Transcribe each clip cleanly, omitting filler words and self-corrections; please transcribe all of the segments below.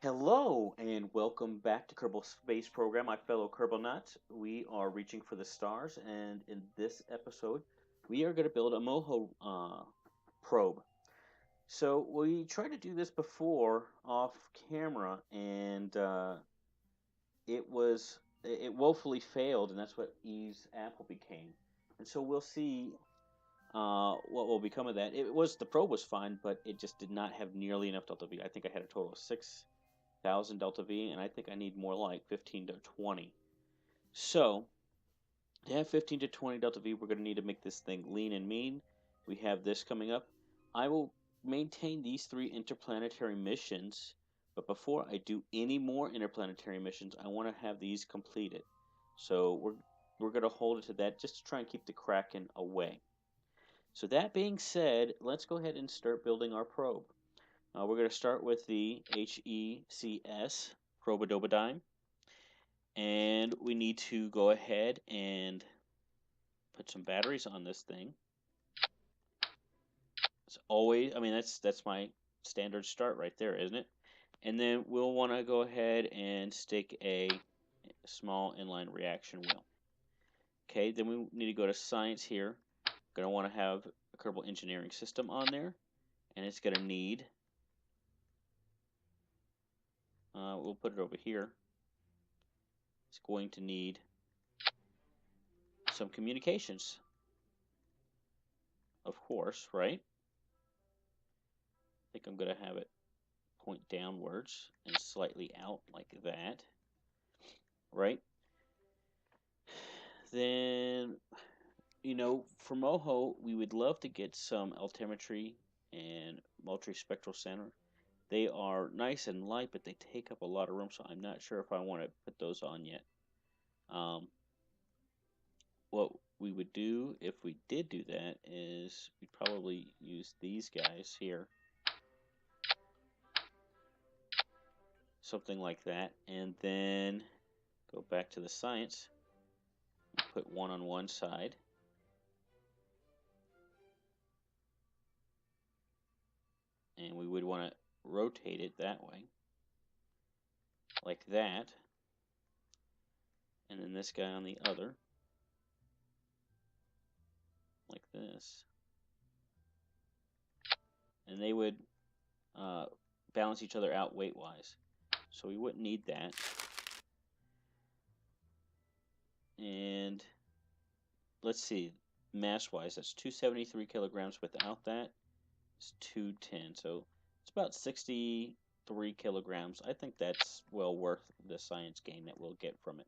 Hello and welcome back to Kerbal Space Program, my fellow Kerbal nuts. We are reaching for the stars, and in this episode, we are going to build a Moho probe. So we tried to do this before off camera, and it woefully failed, and that's what Eve's apple became. And so we'll see what will become of that. The probe was fine, but it just did not have nearly enough delta V. I think I had a total of 6,000 delta V, and I think I need more like 15 to 20. So to have 15 to 20 delta V, we're going to need to make this thing lean and mean. We have this coming up. I will maintain these three interplanetary missions, but before I do any more interplanetary missions, I want to have these completed. So we're going to hold it to that just to try and keep the Kraken away. So that being said, let's go ahead and start building our probe. We're going to start with the HECS Probodobodime, and we need to go ahead and put some batteries on this thing. It's always, I mean, that's my standard start right there, isn't it? And then we'll want to go ahead and stick a small inline reaction wheel. Okay, then we need to go to science here. Going to want to have a Kerbal engineering system on there, and it's going to need. We'll put it over here. It's going to need some communications, of course, right? I think I'm going to have it point downwards and slightly out like that, right? Then, for Moho, we would love to get some altimetry and multispectral center. They are nice and light, but they take up a lot of room, so I'm not sure if I want to put those on yet. What we would do if we did do that is we'd probably use these guys here. Something like that, and then go back to the science, put one on one side, and we would want to rotate it that way, like that, and then this guy on the other, like this, and they would balance each other out weight-wise, so we wouldn't need that. And let's see, mass-wise, that's 273 kilograms. Without that, it's 210. So it's about 63 kilograms. I think that's well worth the science gain that we'll get from it.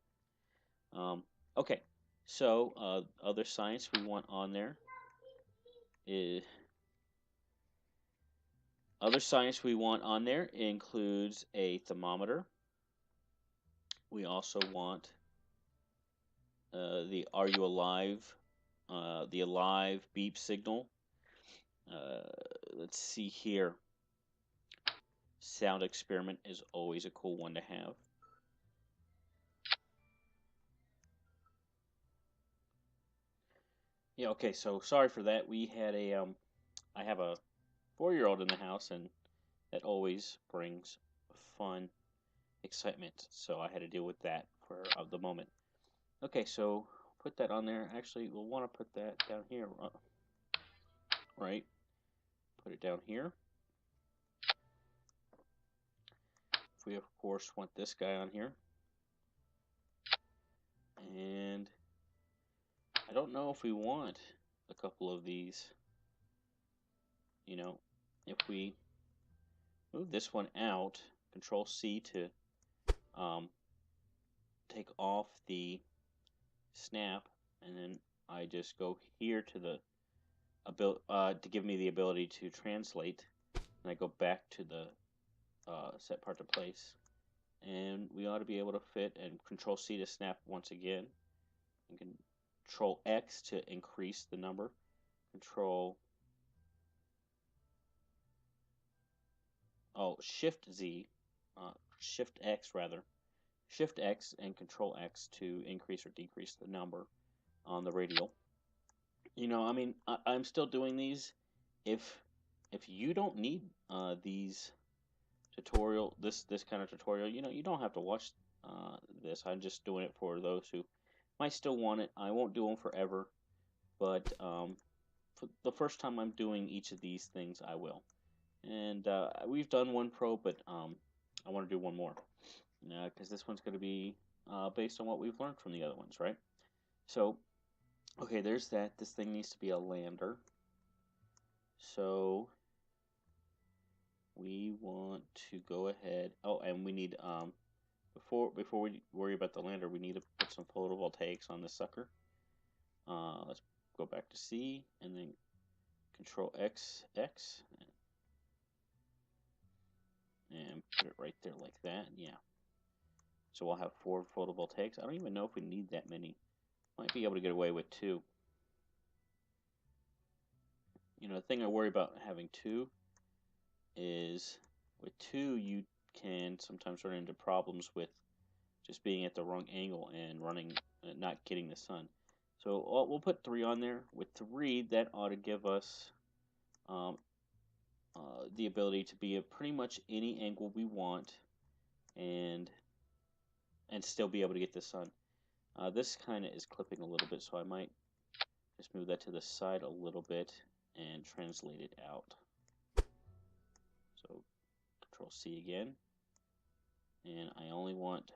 Okay, so other science we want on there is includes a thermometer. We also want the Are You Alive? The Alive beep signal. Let's see here. Sound experiment is always a cool one to have. Yeah, okay, so sorry for that. We had I have a 4-year-old in the house, and that always brings fun, excitement. So I had to deal with that for the moment. Okay, so put that on there. Actually, we'll want to put that down here, right? Put it down here. We of course want this guy on here, and I don't know if we want a couple of these. If we move this one out, Control C to take off the snap, and then I just go here to the to give me the ability to translate, and I go back to the set part to place, and we ought to be able to fit, and Control C to snap once again, and Control X to increase the number, Shift X rather, Shift X and Control X to increase or decrease the number on the radial. I'm still doing these. If you don't need these tutorial, this kind of tutorial, you don't have to watch this. I'm just doing it for those who might still want it. I won't do them forever, but for the first time I'm doing each of these things, I will. And we've done one pro, but I want to do one more because this one's going to be based on what we've learned from the other ones, right? So, okay, there's that. This thing needs to be a lander. So we want to go ahead. Oh, and we need before we worry about the lander, we need to put some photovoltaics on this sucker. Let's go back to C and then Control X and put it right there like that. Yeah. So we'll have 4 photovoltaics. I don't even know if we need that many. Might be able to get away with 2. The thing I worry about having 2 is with 2 you can sometimes run into problems with just being at the wrong angle and running, not getting the sun. So we'll put 3 on there. With 3, that ought to give us the ability to be at pretty much any angle we want, and still be able to get the sun. This kind of is clipping a little bit, so I might just move that to the side a little bit and translate it out. So Control C again, and I only want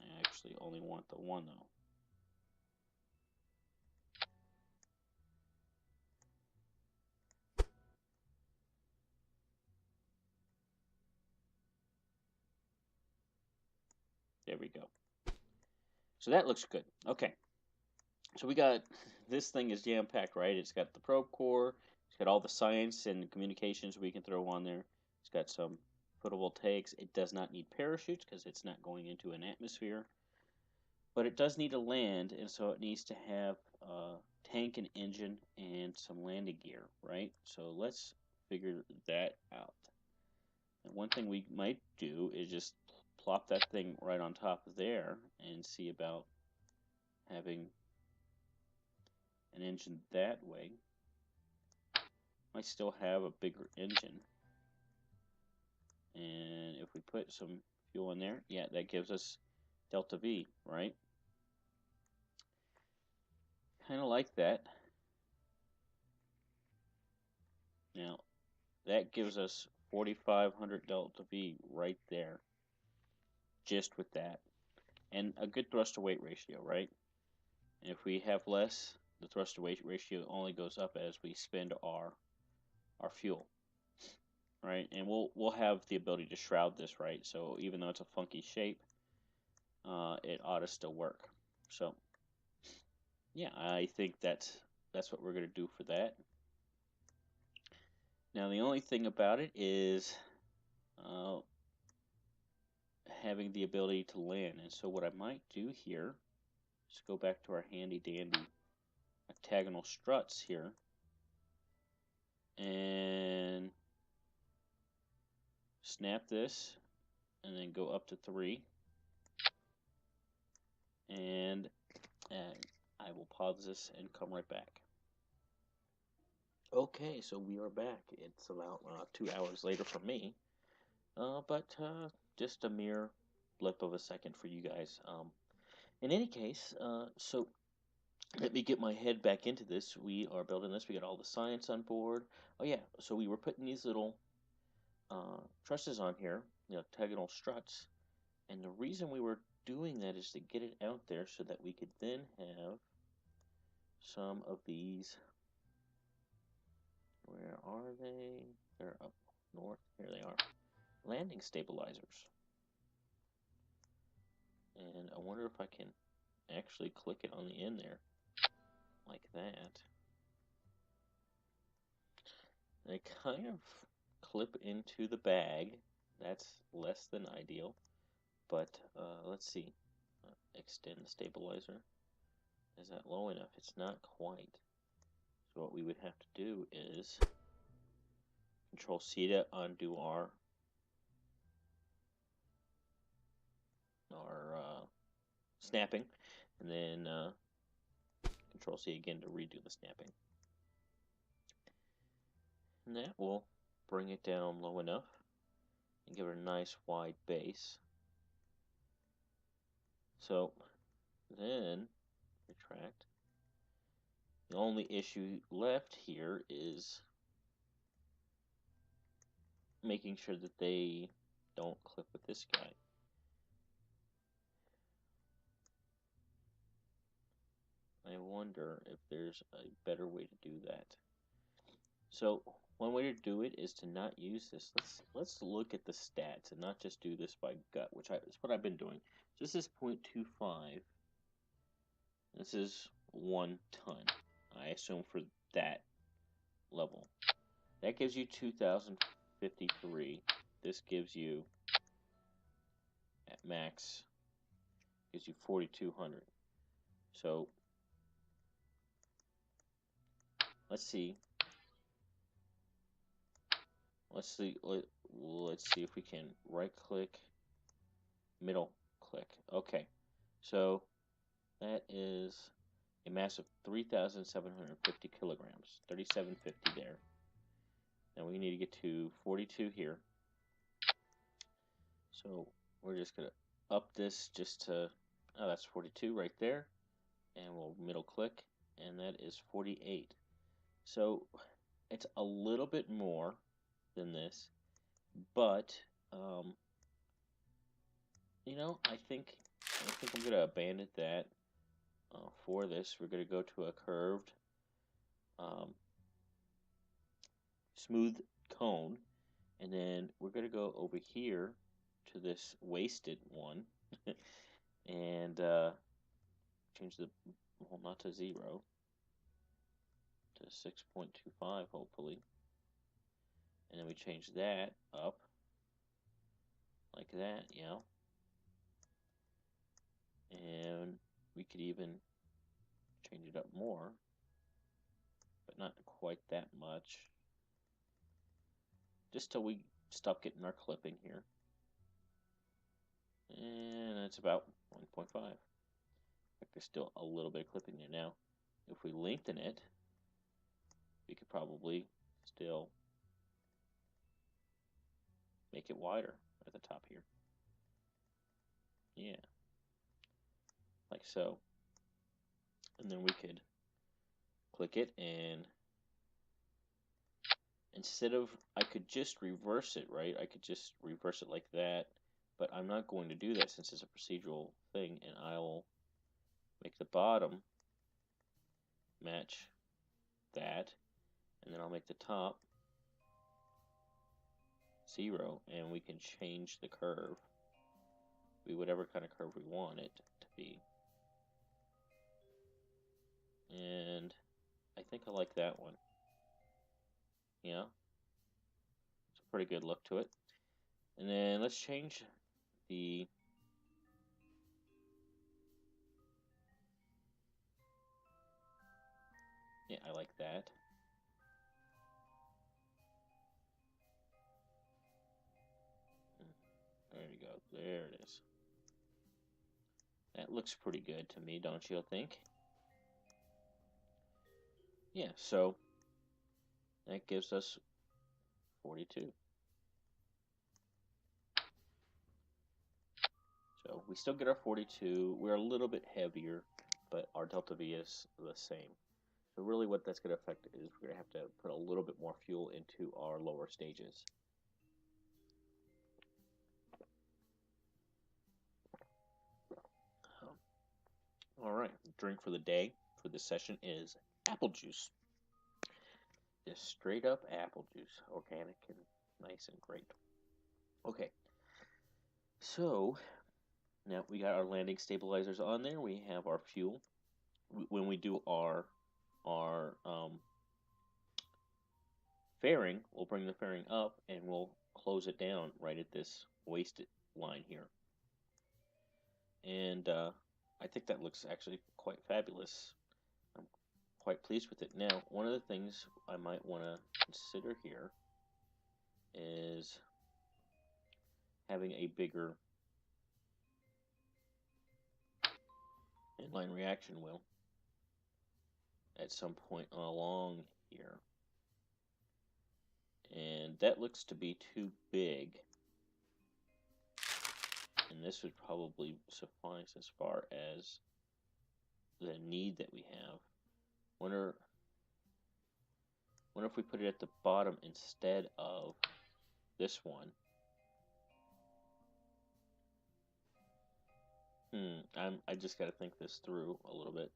I actually only want the 1 though. There we go. So that looks good. Okay. So we got, this thing is jam-packed, right? It's got the probe core. It's got all the science and communications we can throw on there. It's got some photovoltaics. It does not need parachutes because it's not going into an atmosphere. But it does need to land, and so it needs to have a tank and engine and some landing gear, right? So let's figure that out. And one thing we might do is just plop that thing right on top of there and see about having an engine that way. Might still have a bigger engine. And if we put some fuel in there, yeah, that gives us delta V, right? Kind of like that. Now, that gives us 4,500 delta V right there. Just with that. And a good thrust to weight ratio, right? And if we have less, the thrust to weight ratio only goes up as we spend our fuel, right? And we'll have the ability to shroud this, right? So even though it's a funky shape, it ought to still work. So yeah, I think that's what we're going to do for that. Now the only thing about it is having the ability to land. And so what I might do here is go back to our handy dandy octagonal struts here and snap this and then go up to 3, and I will pause this and come right back. Okay, so we are back. It's about 2 hours later for me, but just a mere blip of a second for you guys. In any case, so let me get my head back into this. We are building this. We got all the science on board. Oh yeah, so we were putting these little trusses on here, octagonal struts, and the reason we were doing that is to get it out there so that we could then have some of these. Where are they? They're up north. Here they are. Landing stabilizers. And I wonder if I can actually click it on the end there. Like that. They kind of clip into the bag. That's less than ideal. But let's see. Extend the stabilizer. Is that low enough? It's not quite. So what we would have to do is Control C to undo our snapping, and then Control C again to redo the snapping. And that will bring it down low enough and give it a nice wide base. So then retract. The only issue left here is making sure that they don't clip with this guy. I wonder if there's a better way to do that. So one way to do it is to not use this. Let's look at the stats and not just do this by gut, which is what I've been doing. So this is 0.25. This is 1 ton. I assume for that level. That gives you 2,053. This gives you at max gives you 4,200. So let's see. Let's see if we can right click, middle click. Okay. So that is a mass of 3,750 kilograms. 3,750 there. Now we need to get to 42 here. So we're just going to up this just to, oh, that's 42 right there. And we'll middle click, and that is 48. So it's a little bit more than this, but you know, I think I'm gonna abandon that for this. We're gonna go to a curved, smooth cone, and then we're gonna go over here to this wasted one, and change the, well, not to 0, to 6.25 hopefully. And then we change that up like that, yeah. And we could even change it up more, but not quite that much. Just till we stop getting our clipping here. And that's about 1.5. There's still a little bit of clipping there now. If we lengthen it, we could probably still make it wider at the top here. Yeah. Like so. And then we could click it, and instead of, I could just reverse it, right? I could just reverse it like that, but I'm not going to do that since it's a procedural thing, and I'll make the bottom match that, and then I'll make the top 0, and we can change the curve, be whatever kind of curve we want it to be. And I think I like that one. Yeah, it's a pretty good look to it. And then let's change the yeah, I like that. There you go. There it is. That looks pretty good to me, don't you think? Yeah, so that gives us 42. So we still get our 42. We're a little bit heavier, but our delta V is the same. So really what that's going to affect is we're going to have to put a little bit more fuel into our lower stages. All right, drink for the day for this session is apple juice. Just straight up apple juice, organic and nice and great. Okay, so now we got our landing stabilizers on there. We have our fuel. When we do our fairing, we'll bring the fairing up and we'll close it down right at this wasted line here. And I think that looks actually quite fabulous. I'm quite pleased with it. Now, one of the things I might want to consider here is having a bigger inline reaction wheel at some point along here. that looks to be too big. And this would probably suffice as far as the need that we have. Wonder if we put it at the bottom instead of this one. I just got to think this through a little bit.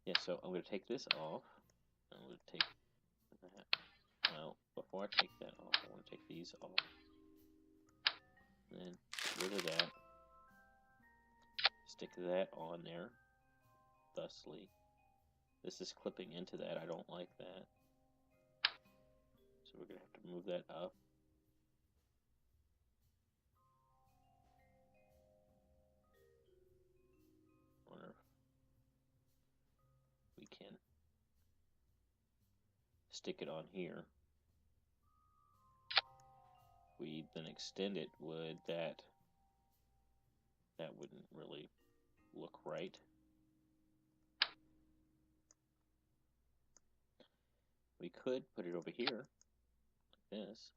Yeah, so I'm going to take this off. I'm going to take that. Well, before I take that off, I want to take these off. And then get rid of that. Stick that on there. Thusly. This is clipping into that. I don't like that. So we're going to have to move that up. Wonder if we can stick it on here. If we then extend it, would that wouldn't really look right. We could put it over here, like this.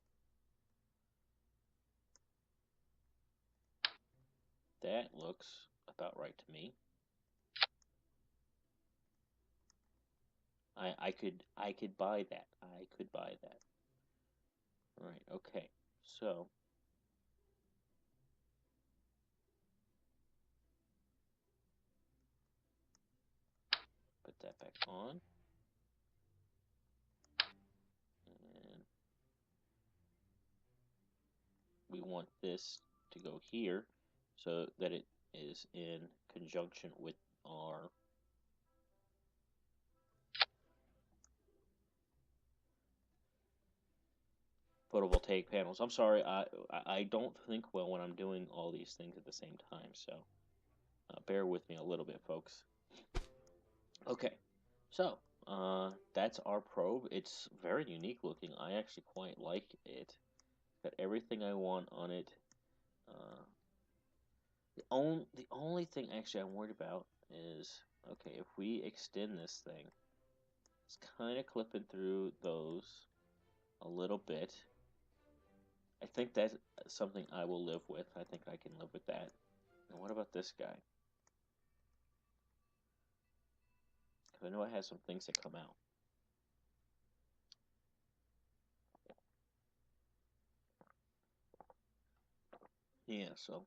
That looks about right to me. I could buy that. I could buy that. All right, okay. So put that back on. And we want this to go here so that it is in conjunction with our photovoltaic panels. I'm sorry, I don't think well when I'm doing all these things at the same time, so bear with me a little bit, folks. Okay, so that's our probe. It's very unique looking. I actually quite like it. Got everything I want on it. The only thing actually I'm worried about is, okay, if we extend this thing, it's kind of clipping through those a little bit. I think that's something I will live with. I think I can live with that. And what about this guy? Because I know it has some things that come out. Yeah, so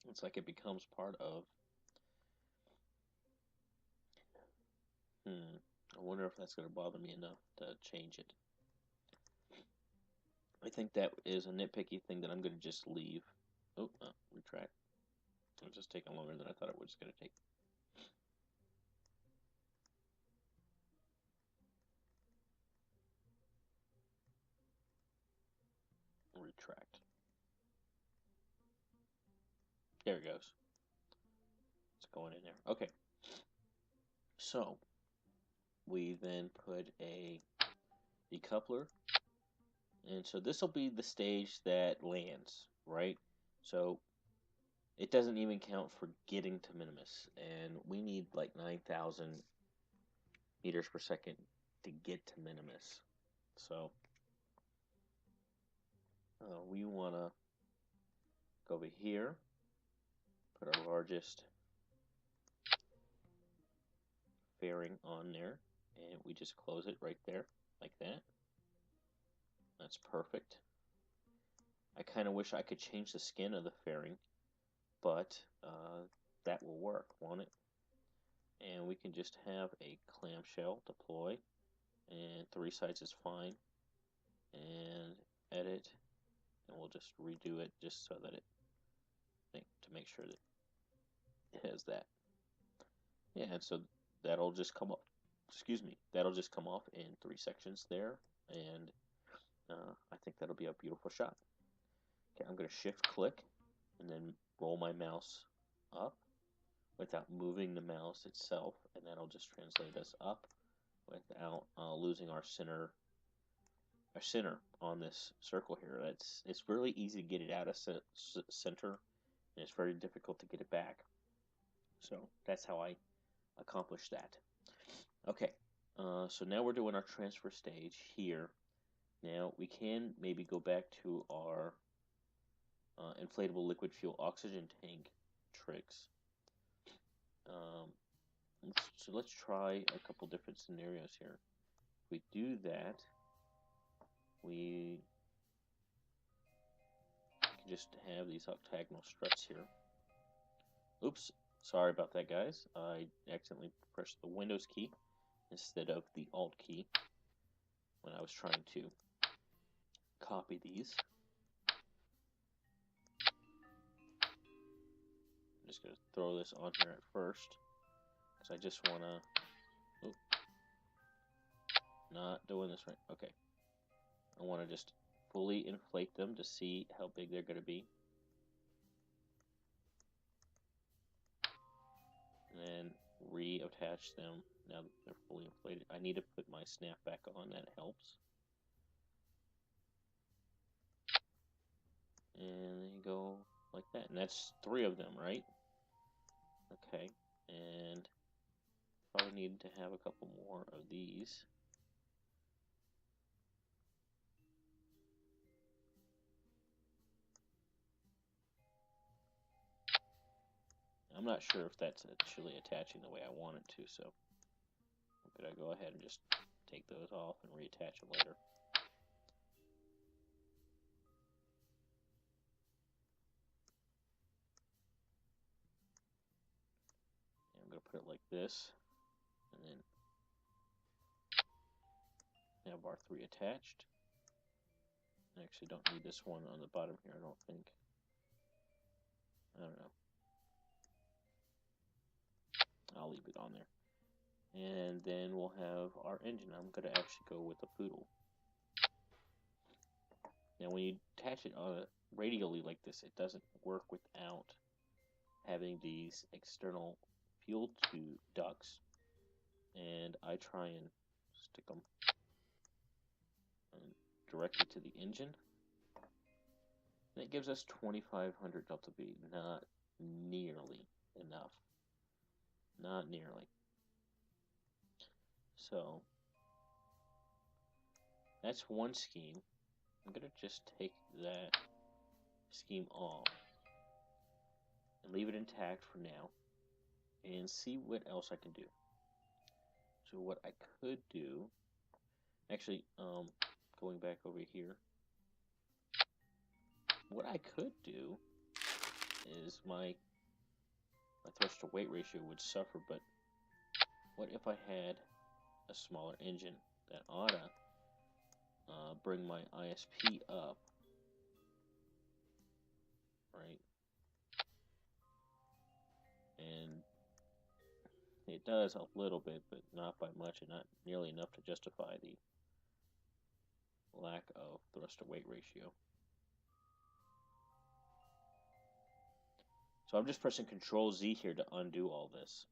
it's like it becomes part of. I wonder if that's going to bother me enough to change it. I think that is a nitpicky thing that I'm going to just leave. Oh, retract. It's just taking longer than I thought it was going to take. Retract. There it goes. It's going in there. Okay. So we then put a decoupler, and so this will be the stage that lands, right? So it doesn't even count for getting to minimus, and we need like 9,000 meters per second to get to minimus. So we want to go over here, put our largest fairing on there, and we just close it right there like that. That's perfect. I kind of wish I could change the skin of the fairing, but that will work, won't it? And we can just have a clamshell deploy, and 3 sides is fine, and edit, and we'll just redo it just so that to make sure that it has that. Yeah, and so that'll just come up. Excuse me, that'll just come off in 3 sections there, and I think that'll be a beautiful shot. Okay, I'm going to shift click and then roll my mouse up without moving the mouse itself, and that'll just translate us up without losing our center on this circle here. It's really easy to get it out of center, and it's very difficult to get it back. So that's how I accomplish that. Okay, So now we're doing our transfer stage here. Now we can maybe go back to our inflatable liquid fuel oxygen tank tricks. So let's try a couple different scenarios here. If we do that, we can just have these octagonal struts here. Oops, sorry about that, guys. I accidentally pressed the Windows key instead of the Alt key when I was trying to copy these. I'm just going to throw this on here at first because I just want to... Not doing this right. Okay. I want to just fully inflate them to see how big they're going to be. And then reattach them now that they're fully inflated. I need to put my snap back on. That helps. And then you go like that. And that's 3 of them, right? Okay. And probably need to have a couple more of these. I'm not sure if that's actually attaching the way I want it to, so could I go ahead and just take those off and reattach them later. And I'm going to put it like this, and then have our 3 attached. I actually don't need this one on the bottom here, I don't think. I don't know. I'll leave it on there. And then we'll have our engine. I'm going to actually go with the poodle. Now when you attach it on radially like this, it doesn't work without having these external fuel tube ducts. And I try and stick them directly to the engine. And it gives us 2,500 delta V. Not nearly enough. Not nearly. So that's one scheme. I'm going to just take that scheme off and leave it intact for now and see what else I can do. So what I could do, actually, going back over here, what I could do is my thrust to weight ratio would suffer, but what if I had a smaller engine that ought to bring my ISP up, right? And it does a little bit, but not by much, and not nearly enough to justify the lack of thrust to weight ratio. So I'm just pressing Control Z here to undo all this.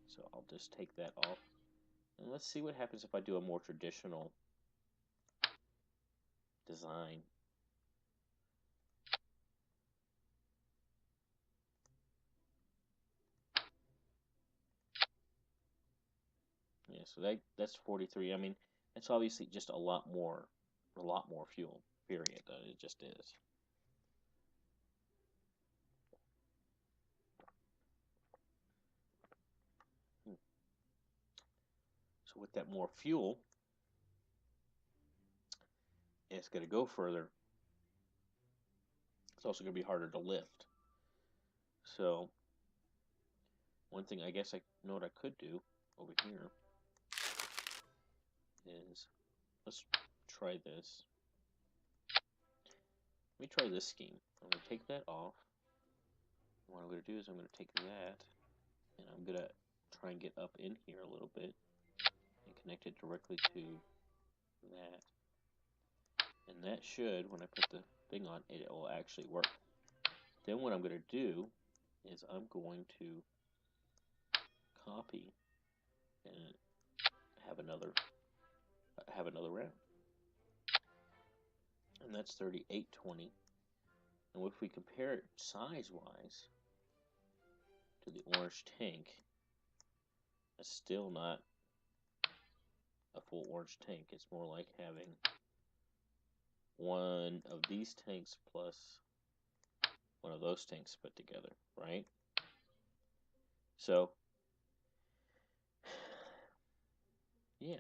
So I'll just take that off. And let's see what happens if I do a more traditional design. Yeah, so that's 43. I mean, it's obviously just a lot more fuel, period. It just is. So with that more fuel, it's going to go further. It's also going to be harder to lift. So one thing I guess I know what I could do over here is, let's try this. Let me try this scheme. I'm going to take that off. What I'm going to do is I'm going to take that and I'm going to try and get up in here a little bit and connect it directly to that. And that should, when I put the thing on, it will actually work. Then what I'm going to do is I'm going to copy and have another round. And that's 3820. And if we compare it size-wise to the orange tank, It's still not a full orange tank. It's more like having one of these tanks plus one of those tanks put together, right? So, yeah.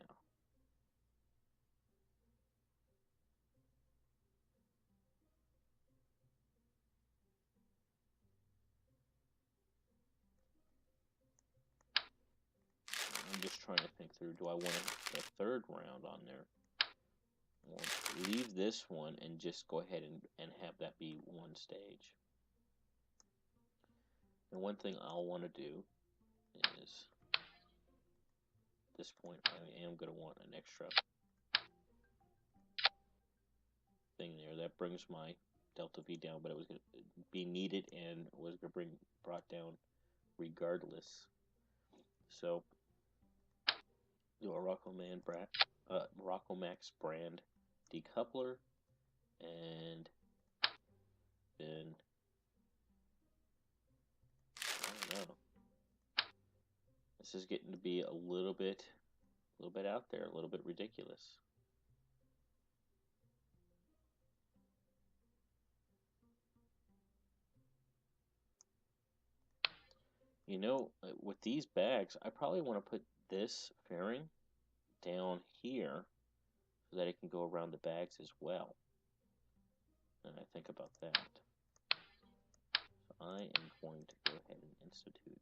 I'm just trying to think through, do I want a third round on there? Or leave this one and just go ahead and have that be one stage. And one thing I'll want to do is, at this point, I am going to want an extra thing there. That brings my delta V down, but it was going to be needed and was going to bring brought down regardless. So, do a Rocco Max brand decoupler, and then I don't know. This is getting to be a little bit out there, a little bit ridiculous. You know, with these bags, I probably want to put this fairing down here so that it can go around the bags as well. And I think about that. So I am going to go ahead and institute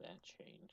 that change.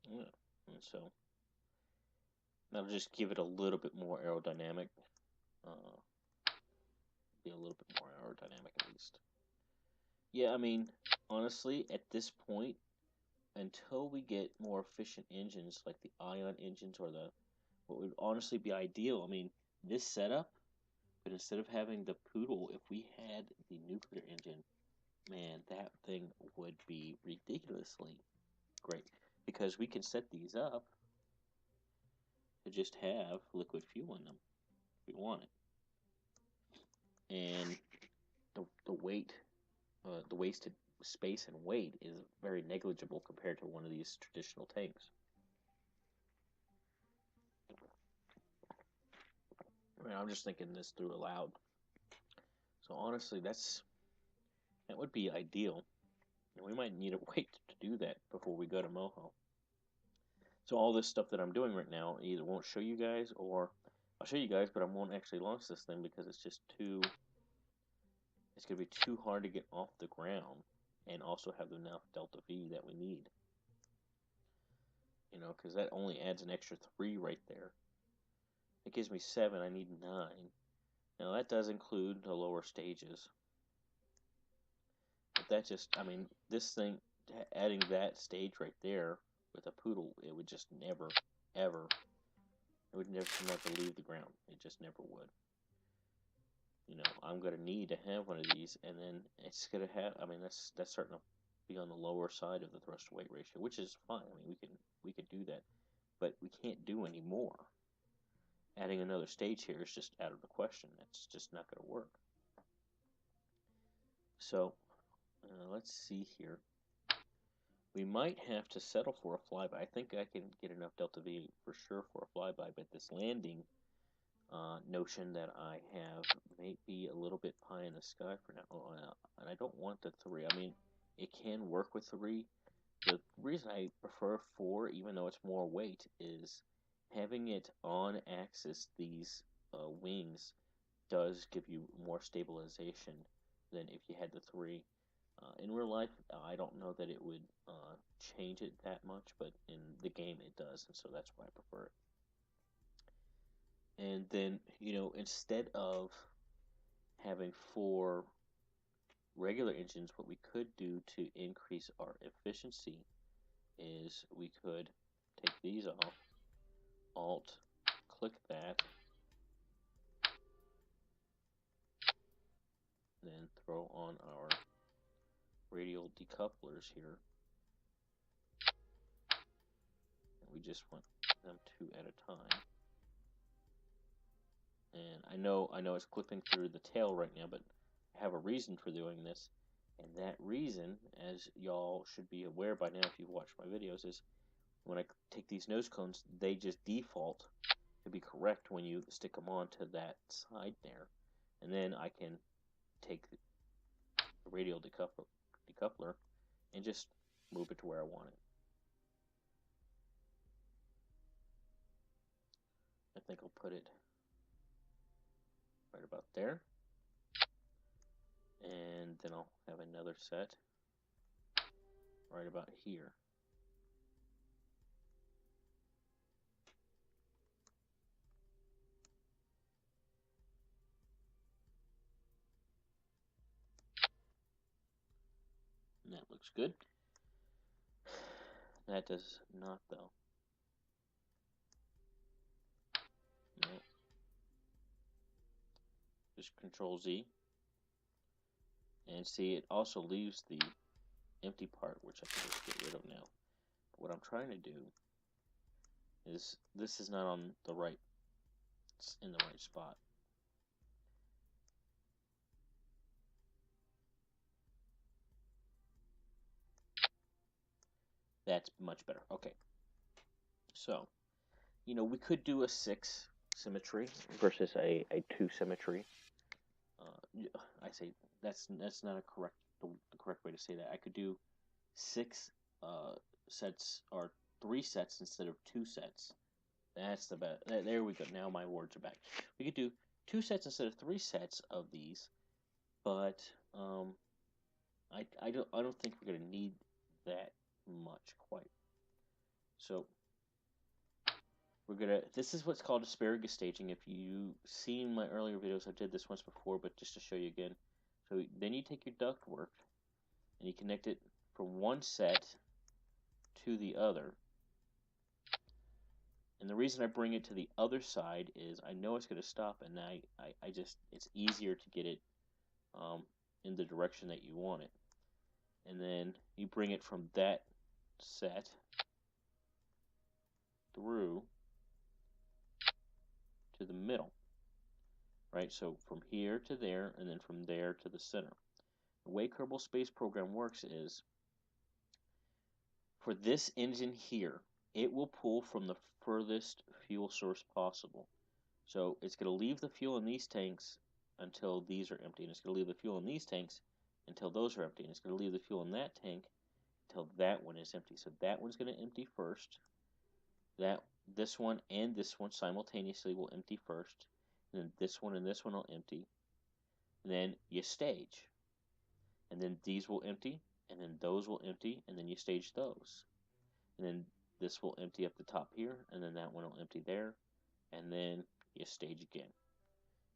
Yeah. And so that'll just give it a little bit more aerodynamic. Be a little bit more aerodynamic at least. Yeah, I mean, honestly, at this point, until we get more efficient engines like the ion engines or the what would honestly be ideal. I mean, this setup, but instead of having the Poodle, if we had the nuclear engine, man, that thing would be ridiculously great because we can set these up to just have liquid fuel in them if we want it, and the weight, the wasted space and weight is very negligible compared to one of these traditional tanks. I mean, I'm just thinking this through aloud. So honestly, that would be ideal. And we might need a wait to do that before we go to Moho. So all this stuff that I'm doing right now either won't show you guys, or I'll show you guys, but I won't actually launch this thing because it's just it's going to be too hard to get off the ground and also have enough delta V that we need. You know, because that only adds an extra 3 right there. It gives me 7, I need 9. Now that does include the lower stages. But that just, I mean, this thing, adding that stage right there with a Poodle, it would just never, ever, it would never leave the ground. It just never would. You know, I'm going to need to have one of these, and then it's going to have, I mean, that's starting to be on the lower side of the thrust to weight ratio, which is fine. I mean, we can do that, but we can't do any more. Adding another stage here is just out of the question. That's just not going to work. So, let's see here. We might have to settle for a flyby. I think I can get enough delta V for sure for a flyby, but this landing notion that I have may be a little bit pie in the sky for now. And I don't want the 3. I mean, it can work with 3. The reason I prefer 4, even though it's more weight, is having it on axis, these wings, does give you more stabilization than if you had the 3. In real life, I don't know that it would change it that much, but in the game it does, and so that's why I prefer it. And then, you know, instead of having 4 regular engines, what we could do to increase our efficiency is we could take these off, Alt, click that, then throw on our radial decouplers here. And we just want them 2 at a time. And I know it's clipping through the tail right now, but I have a reason for doing this. And that reason, as y'all should be aware by now if you've watched my videos, is when I take these nose cones, they just default to be correct when you stick them onto that side there. And then I can take the radial decoupler and just move it to where I want it. I think I'll put it right about there. And then I'll have another set right about here. And that looks good. That does not, though. No. Just Control Z. And see, it also leaves the empty part, which I can just get rid of now. But what I'm trying to do is, this is not on the right, it's in the right spot. That's much better. Okay. So, you know, we could do a 6 symmetry versus a 2 symmetry. I say that's not the correct way to say that. I could do 6 sets or 3 sets instead of 2 sets. That's the best. There we go. Now my words are back. We could do 2 sets instead of 3 sets of these, but I don't think we're gonna need that much quite. So this is what's called asparagus staging. If you've seen my earlier videos, I did this once before, but just to show you again. So then you take your ductwork and you connect it from one set to the other. And the reason I bring it to the other side is I know it's going to stop, and I just, it's easier to get it in the direction that you want it. And then you bring it from that set through to the middle, right? So from here to there, and then from there to the center. The way Kerbal Space Program works is, for this engine here, it will pull from the furthest fuel source possible. So it's going to leave the fuel in these tanks until these are empty, and it's going to leave the fuel in these tanks until those are empty, and it's going to leave the fuel in that tank until that one is empty. So that one's going to empty first. This one and this one simultaneously will empty first, and then this one and this one will empty. And then you stage, and then these will empty, and then those will empty, and then you stage those. And then this will empty up the top here, and then that one will empty there, and then you stage again.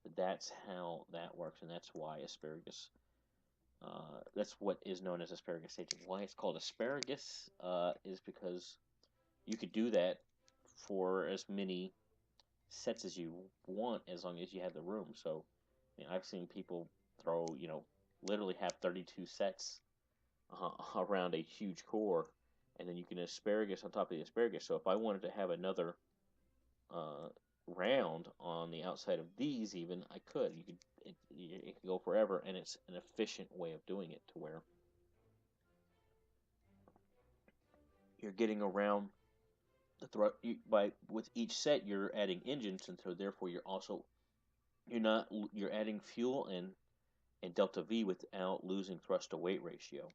But that's how that works, and that's why asparagus, that's what is known as asparagus staging. Why it's called asparagus is because you could do that for as many sets as you want, as long as you have the room. So, you know, I've seen people throw, you know, literally have 32 sets around a huge core, and then you can asparagus on top of the asparagus. So if I wanted to have another round on the outside of these, even, I could. It could go forever, and it's an efficient way of doing it to where you're getting around the thrust. With each set, you're adding engines, and so therefore you're adding fuel and delta V without losing thrust to weight ratio,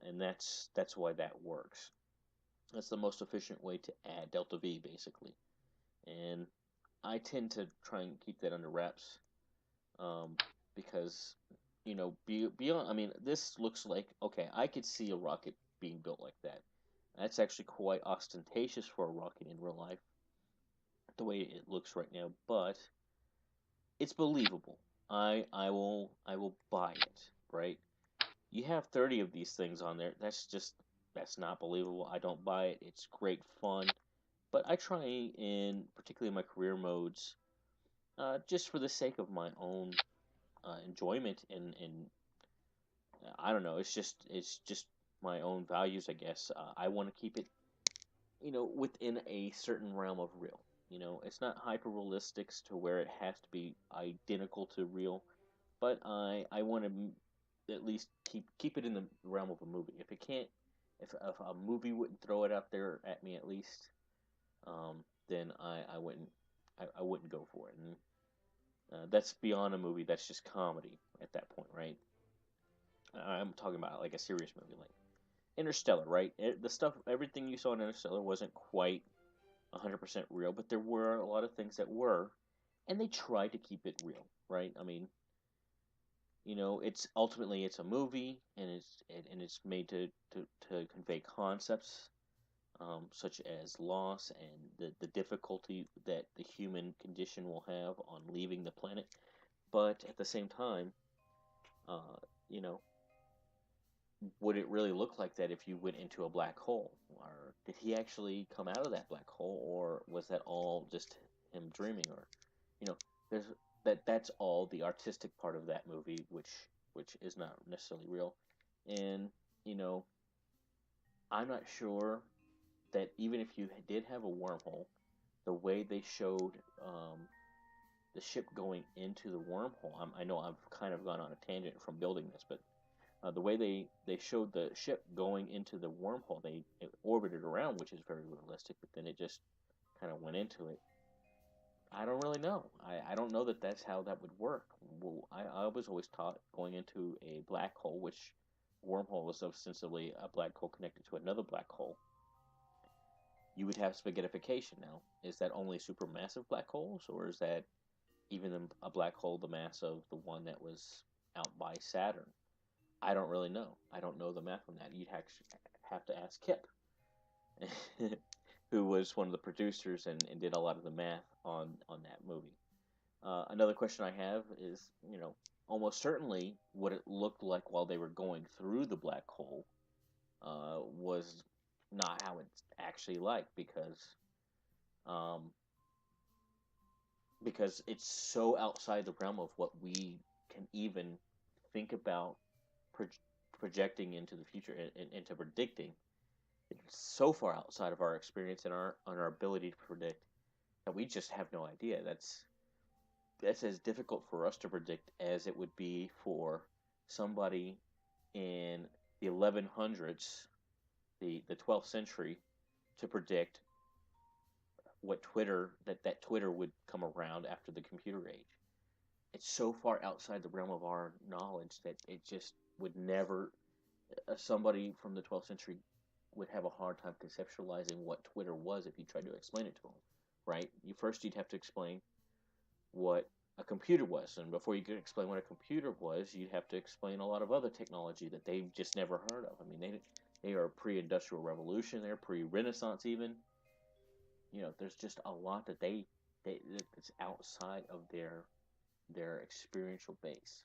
and that's why that works. That's the most efficient way to add delta V, basically. And I tend to try and keep that under wraps, because, you know, beyond, I mean, this looks like, okay, I could see a rocket being built like that. That's actually quite ostentatious for a rocket in real life, the way it looks right now, but it's believable. I will buy it, right? You have 30 of these things on there. That's not believable. I don't buy it. It's great fun, but I try in particularly my career modes, just for the sake of my own enjoyment and I don't know. It's just my own values, I guess. I want to keep it, within a certain realm of real. It's not hyper realistic to where it has to be identical to real, but I want to at least keep it in the realm of a movie. If it can't, if a movie wouldn't throw it out there at me at least, then I wouldn't go for it. And that's beyond a movie. That's just comedy at that point, right? I'm talking about like a serious movie, like Interstellar, right? The stuff, everything you saw in Interstellar wasn't quite 100% real, but there were a lot of things that were, and they tried to keep it real, right? I mean, it's ultimately it's a movie, and it's made to convey concepts, such as loss and the difficulty that the human condition will have on leaving the planet. But at the same time, uh, you know, would it really look like that if you went into a black hole? Or did he actually come out of that black hole, or was that all just him dreaming? Or, you know, there's that's all the artistic part of that movie, which is not necessarily real. And, you know, I'm not sure that even if you did have a wormhole, the way they showed the ship going into the wormhole, I know I've kind of gone on a tangent from building this, but the way they showed the ship going into the wormhole, it orbited around, which is very realistic, but then it just kind of went into it. I don't really know. I don't know that that's how that would work. Well, I was always taught going into a black hole, which wormhole was ostensibly a black hole connected to another black hole, you would have spaghettification. Now, is that only supermassive black holes, or is that even a black hole the mass of the one that was out by Saturn? I don't really know. I don't know the math on that. You'd have to ask Kip, who was one of the producers and did a lot of the math on that movie. Another question I have is, almost certainly what it looked like while they were going through the black hole was not how it's actually like, um, because it's so outside the realm of what we can even think about pro- projecting into the future and into predicting. It's so far outside of our experience and our ability to predict that we just have no idea. That's as difficult for us to predict as it would be for somebody in the 1100s, the 12th century, to predict what that Twitter would come around after the computer age. It's so far outside the realm of our knowledge that it just would never. Somebody from the 12th century would have a hard time conceptualizing what Twitter was if you tried to explain it to them, right? You'd have to explain what a computer was, and before you could explain what a computer was, you'd have to explain a lot of other technology that they've just never heard of. I mean, they are pre-industrial revolution, they're pre-Renaissance even. There's just a lot that that's outside of their experiential base.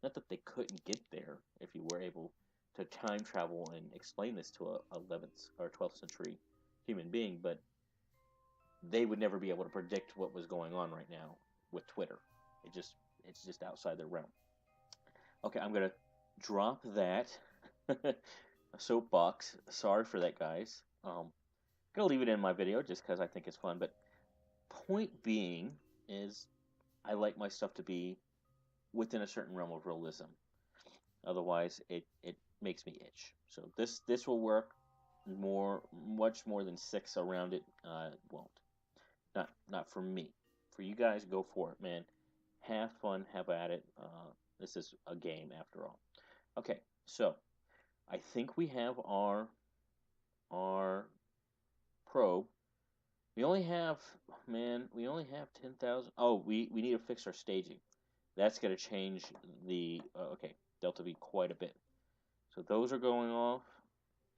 Not that they couldn't get there if you were able to time travel and explain this to a 11th or 12th century human being, but they would never be able to predict what was going on right now with Twitter. It's just outside their realm. Okay, I'm gonna drop that soapbox. Sorry for that, guys. Gonna leave it in my video just because I think it's fun. But point being is, I like my stuff to be within a certain realm of realism. Otherwise, it makes me itch. So this will work much more than 6 around it. Won't. Not for me. For you guys, go for it, man. Have fun, have at it. This is a game after all. Okay, so I think we have our probe. We only have 10,000. Oh, we need to fix our staging. That's going to change the okay, delta V quite a bit. So those are going off,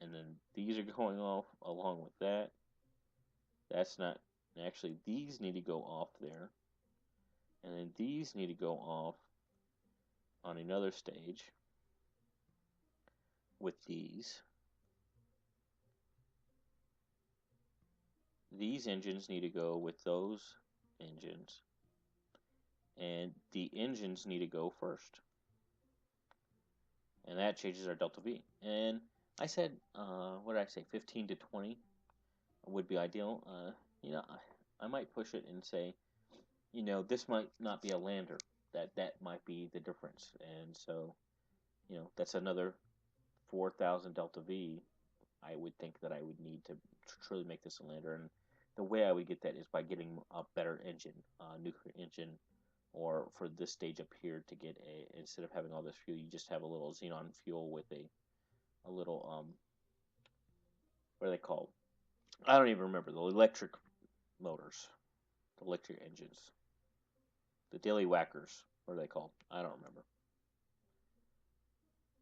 and then these are going off along with that. That's not actually, these need to go off there, and then these need to go off on another stage. with these. These engines need to go with those engines, and the engines need to go first, and that changes our delta V. And I said, what did I say, 15 to 20 would be ideal. You know, I might push it and say, you know, this might not be a lander. That might be the difference. And so, you know, that's another 4,000 delta V. I would think that I would need to truly make this a lander. And the way I would get that is by getting a better engine, nuclear engine, or for this stage up here to get a, instead of having all this fuel, you just have a little xenon fuel with a little, what are they called? I don't even remember. The electric motors, the electric engines, the daily whackers. What are they called? I don't remember.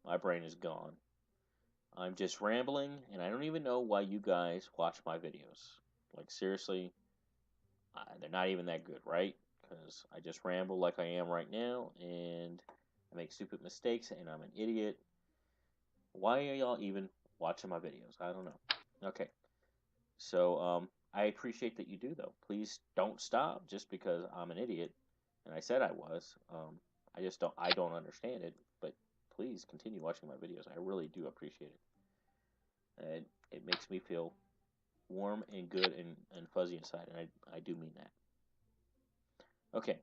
My brain is gone. I'm just rambling, and I don't even know why you guys watch my videos. Like, seriously, they're not even that good, right? Because I just ramble like I am right now, and I make stupid mistakes, and I'm an idiot. Why are y'all even watching my videos? I don't know. Okay, so I appreciate that you do, though. Please don't stop just because I'm an idiot, and I said I was. I just don't. I don't understand it, but please continue watching my videos. I really do appreciate it, and it makes me feel warm and good and fuzzy inside, and I do mean that. Okay,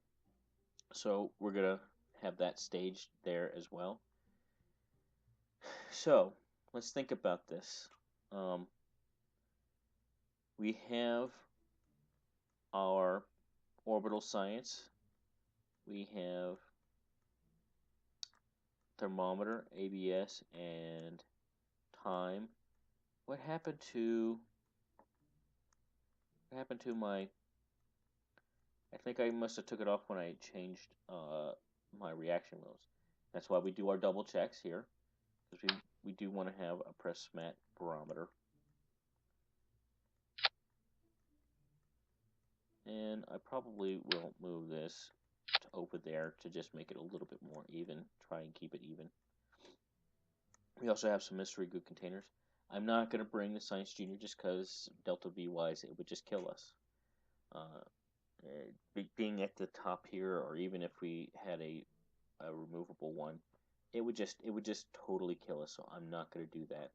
so we're gonna have that staged there as well. So let's think about this. We have our orbital science. We have thermometer, ABS, and time. What happened to my? I think I must have took it off when I changed my reaction wheels. That's why we do our double checks here, because we do want to have a press mat barometer. And I probably will move this to over there to just make it a little bit more even, try and keep it even. We also have some mystery goo containers. I'm not going to bring the Science Junior just because delta V wise it would just kill us. Being at the top here, or even if we had a removable one, it would just totally kill us. So I'm not going to do that.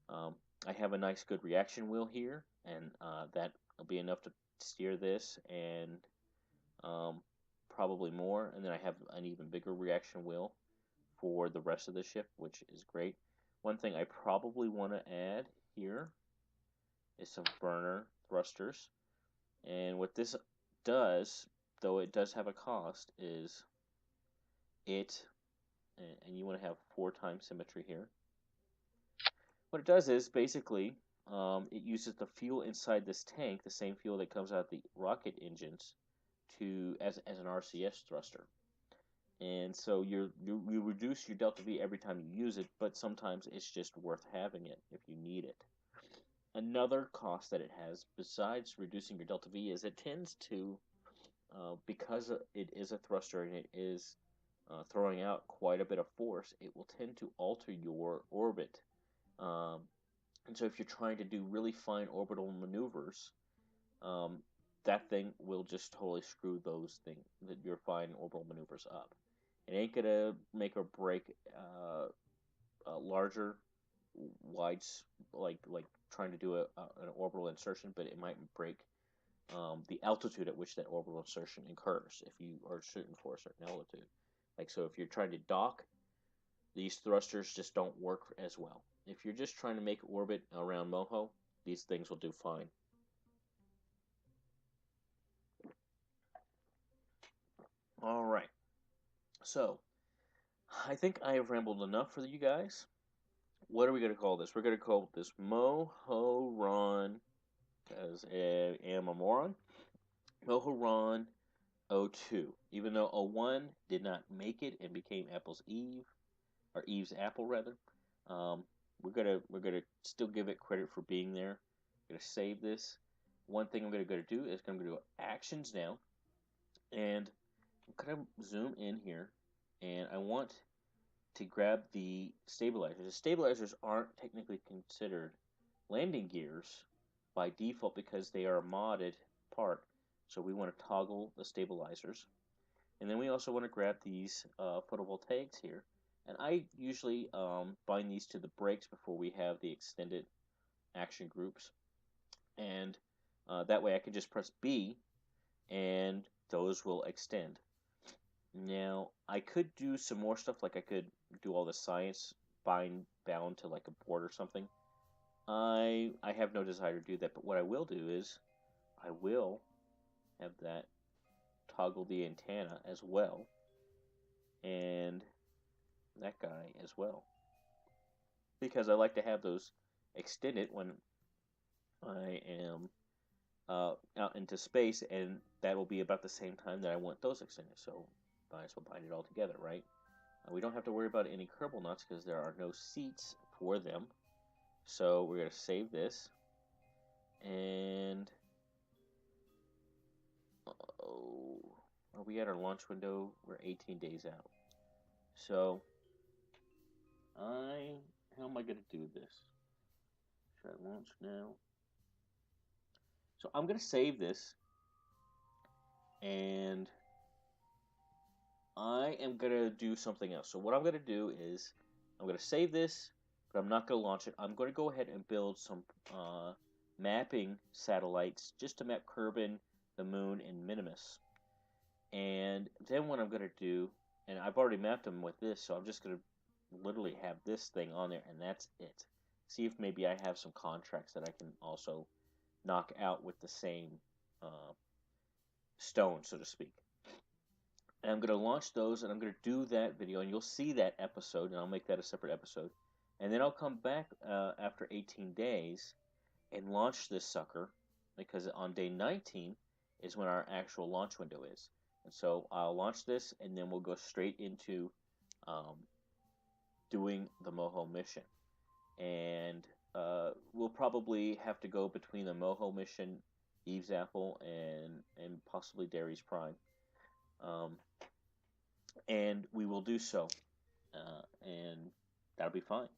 I have a nice good reaction wheel here, and that will be enough to steer this and probably more. And then I have an even bigger reaction wheel for the rest of the ship, which is great. One thing I probably want to add here is some burner thrusters. And what this does, though it does have a cost, is it, and you want to have 4 times symmetry here. What it does is basically it uses the fuel inside this tank, the same fuel that comes out of the rocket engines, as an RCS thruster. And so you reduce your delta V every time you use it, but sometimes it's just worth having it if you need it. Another cost that it has, besides reducing your delta V, is it tends to, because it is a thruster and it is throwing out quite a bit of force, it will tend to alter your orbit. And so if you're trying to do really fine orbital maneuvers, that thing will just totally screw your fine orbital maneuvers up. It ain't gonna make or break larger, wide, like trying to do an orbital insertion, but it might break the altitude at which that orbital insertion occurs if you are shooting for a certain altitude. Like, so if you're trying to dock, these thrusters just don't work as well. If you're just trying to make orbit around Moho, these things will do fine. All right. So, I think I have rambled enough for you guys. What are we going to call this? We're going to call this Mohoron, as a Mohoron. Mohoron 02. Even though 01 did not make it and became Apple's Eve, or Eve's Apple rather, we're gonna still give it credit for being there. I'm gonna save this. One thing I'm gonna do is I'm gonna go actions now, and I'm gonna zoom in here, and I want to grab the stabilizers. The stabilizers aren't technically considered landing gears by default because they are a modded part. So we want to toggle the stabilizers. And then we also want to grab these photovoltaics here. And I usually bind these to the brakes before we have the extended action groups. And that way I can just press B and those will extend. Now, I could do some more stuff, like I could do all the science bound to like a board or something. I have no desire to do that, but what I will do is I will have that toggle the antenna as well, and that guy as well, because I like to have those extended when I am out into space, and that will be about the same time that I want those extended, so might as well bind it all together, right? We don't have to worry about any Kerbal knots because there are no seats for them. So we're going to save this. And oh, are we at our launch window? We're 18 days out. So how am I going to do this? Should I launch now? So I'm going to save this. And I am going to do something else. So what I'm going to do is I'm going to save this, but I'm not going to launch it. I'm going to go ahead and build some mapping satellites just to map Kerbin, the Moon, and Minimus. And then what I'm going to do, and I've already mapped them with this, so I'm just going to literally have this thing on there, and that's it. See if maybe I have some contracts that I can also knock out with the same stone, so to speak. And I'm going to launch those, and I'm going to do that video, and you'll see that episode, and I'll make that a separate episode. And then I'll come back after 18 days and launch this sucker, because on day 19 is when our actual launch window is. And so I'll launch this, and then we'll go straight into doing the Moho mission. And we'll probably have to go between the Moho mission, Eve's Apple, and possibly Darius Prime. And we will do so, and that'll be fine.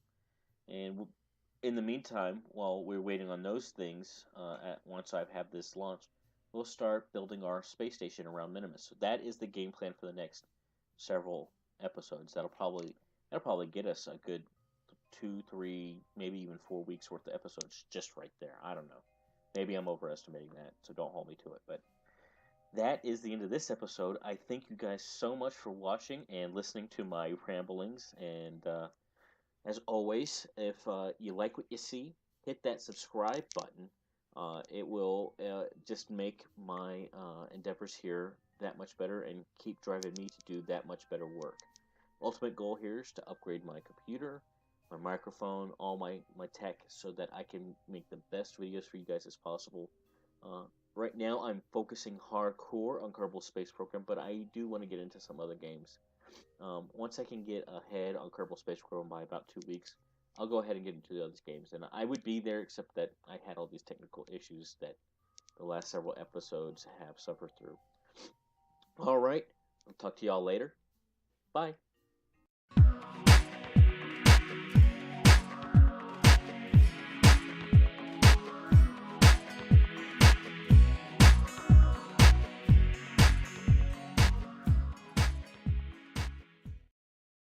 And in the meantime, while we're waiting on those things, once I have this launched, we'll start building our space station around Minimus. So that is the game plan for the next several episodes. That'll probably get us a good 2, 3, maybe even 4 weeks worth of episodes just right there. I don't know. Maybe I'm overestimating that, so don't hold me to it. But that is the end of this episode. I thank you guys so much for watching and listening to my ramblings. And as always, if you like what you see, hit that subscribe button. It will just make my endeavors here that much better and keep driving me to do that much better work. Ultimate goal here is to upgrade my computer, my microphone, all my tech, so that I can make the best videos for you guys as possible. Right now, I'm focusing hardcore on Kerbal Space Program, but I do want to get into some other games. Once I can get ahead on Kerbal Space Program by about 2 weeks, I'll go ahead and get into the other games. And I would be there, except that I had all these technical issues that the last several episodes have suffered through. All right, I'll talk to y'all later. Bye.